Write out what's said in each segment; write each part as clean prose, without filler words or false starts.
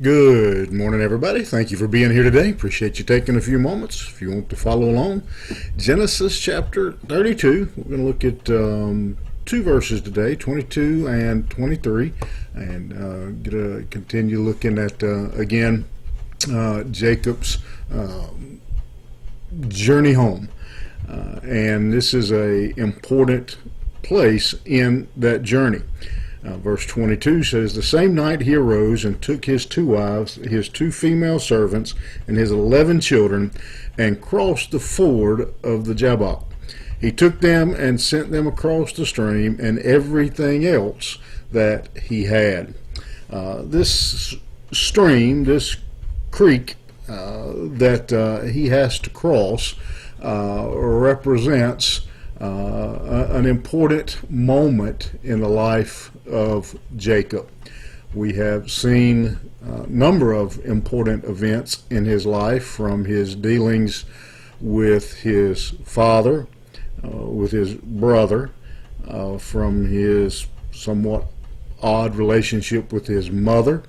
Good morning, everybody. Thank you for being here today. Appreciate you taking a few moments. If you want to follow along, Genesis chapter 32. We're going to look at two verses today, 22 and 23, and continue looking at, again, Jacob's journey home. And this is a important place in that journey. Verse 22 says, "The same night he arose and took his two wives, his two female servants, and his 11 children, and crossed the ford of the Jabbok. He took them and sent them across the stream and everything else that he had." This stream, this creek that he has to cross represents an important moment in the life of Jacob. We have seen a number of important events in his life, from his dealings with his father, with his brother, from his somewhat odd relationship with his mother,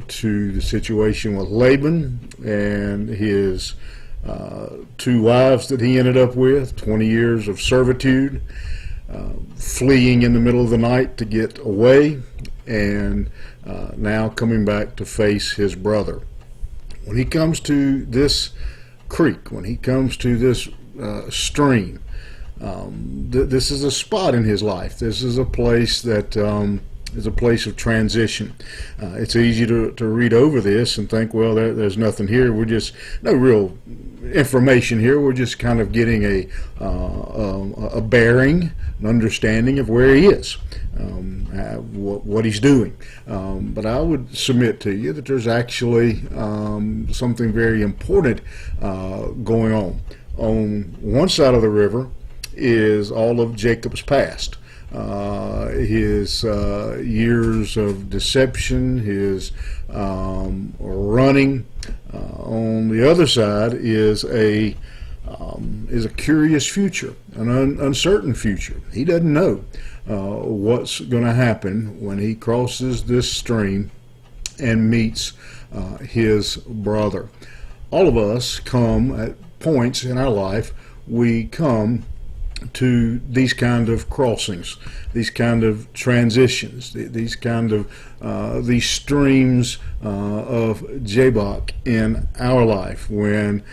to the situation with Laban and his two wives that he ended up with, 20 years of servitude, fleeing in the middle of the night to get away, and now coming back to face his brother. When he comes to this creek, when he comes to this stream, this is a spot in his life. This is a place that is a place of transition. It's easy to read over this and think, well, there's nothing here. We're just no real information here. We're just kind of getting a bearing, an understanding of where he is, what he's doing. But I would submit to you that there's actually something very important going on. On one side of the river is all of Jacob's past. His years of deception, his running. On the other side is a curious future, an uncertain future. He doesn't know what's going to happen when he crosses this stream and meets his brother. All of us come at points in our life. We come to these kind of crossings, these kind of transitions, these kind of these streams of Jabbok in our life, when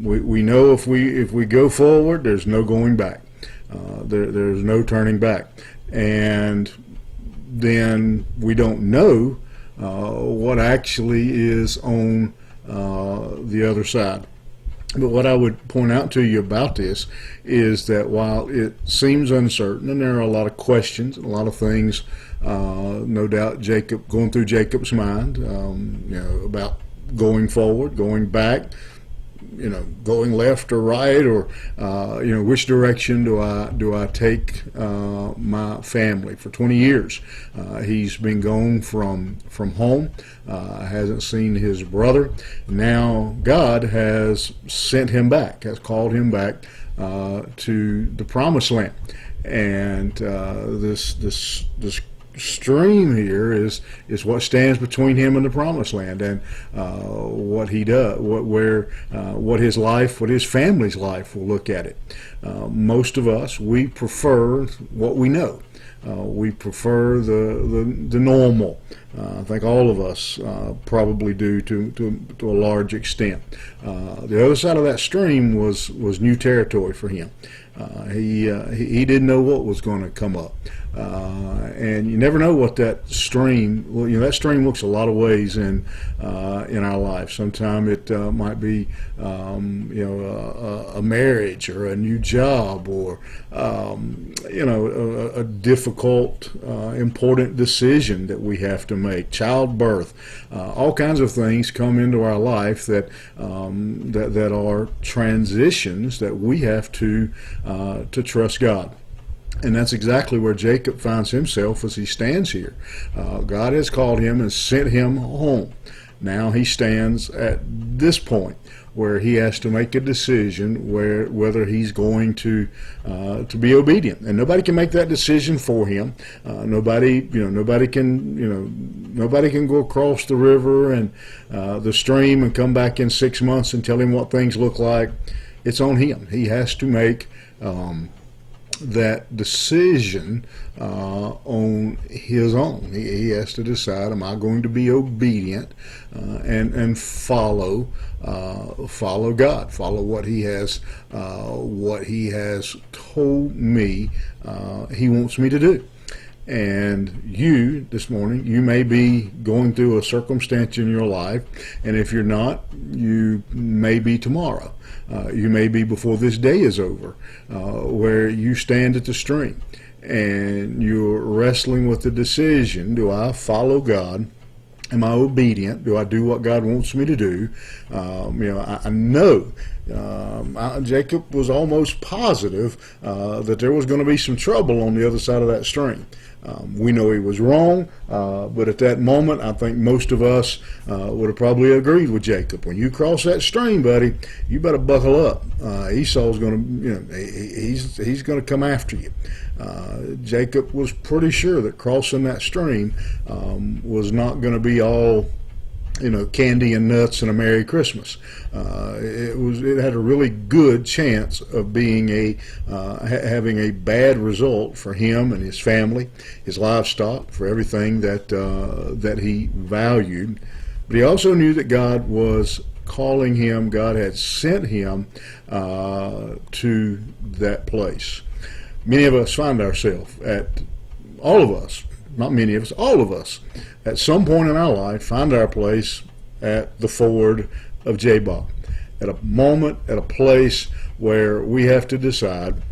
we know if we go forward, there's no going back. There's no turning back, and then we don't know what actually is on the other side. But what I would point out to you about this is that while it seems uncertain, and there are a lot of questions and a lot of things, no doubt going through Jacob's mind, about going forward, going back, going left or right, or which direction do I take my family? For 20 years, he's been gone from home, hasn't seen his brother. Now God has sent him back, has called him back to the promised land, and this stream here is what stands between him and the promised land, and what he does, what his life, what his family's life will look at it. Most of us, we prefer what we know. We prefer the normal. I think all of us probably do to a large extent. The other side of that stream was new territory for him. He didn't know what was going to come up, and you never know what that stream. Well, that stream looks a lot of ways in our life. Sometimes it might be a marriage, or a new job, or a difficult, important decision that we have to make. Childbirth, all kinds of things come into our life that are transitions that we have to trust God. And that's exactly where Jacob finds himself as he stands here. God has called him and sent him home. Now he stands at this point where he has to make a decision whether he's going to be obedient, and nobody can make that decision for him. Nobody can go across the river and the stream and come back in 6 months and tell him what things look like. It's on him. He has to make that decision on his own. He has to decide: am I going to be obedient and follow God, follow what He has told me He wants me to do? And you, this morning, you may be going through a circumstance in your life, and if you're not, you may be tomorrow. You may be before this day is over, where you stand at the stream and you're wrestling with the decision: do I follow God? Am I obedient? Do I do what God wants me to do? I know Jacob was almost positive that there was going to be some trouble on the other side of that stream. We know he was wrong, but at that moment, I think most of us would have probably agreed with Jacob. When you cross that stream, buddy, you better buckle up. Esau's going to, he's going to come after you. Jacob was pretty sure that crossing that stream was not going to be all, candy and nuts and a Merry Christmas. It had a really good chance of being having a bad result for him and his family, his livestock, for everything that he valued. But he also knew that God was calling him. God had sent him to that place. Many of us find ourselves all of us, not many of us, all of us, at some point in our life, find our place at the ford of Jabbok, at a moment, at a place where we have to decide: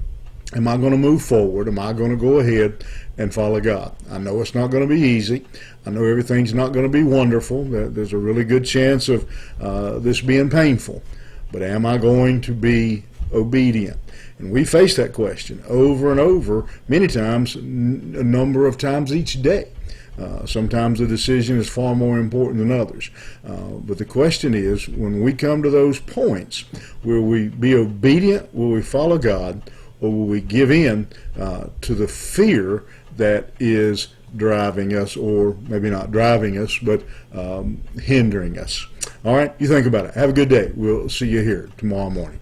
am I going to move forward? Am I going to go ahead and follow God? I know it's not going to be easy. I know everything's not going to be wonderful. There's a really good chance of this being painful. But am I going to be obedient? And we face that question over and over, many times, a number of times each day. Sometimes the decision is far more important than others. But the question is, when we come to those points, will we be obedient? Will we follow God? Or will we give in to the fear that is driving us, or maybe not driving us, but hindering us? All right, you think about it. Have a good day. We'll see you here tomorrow morning.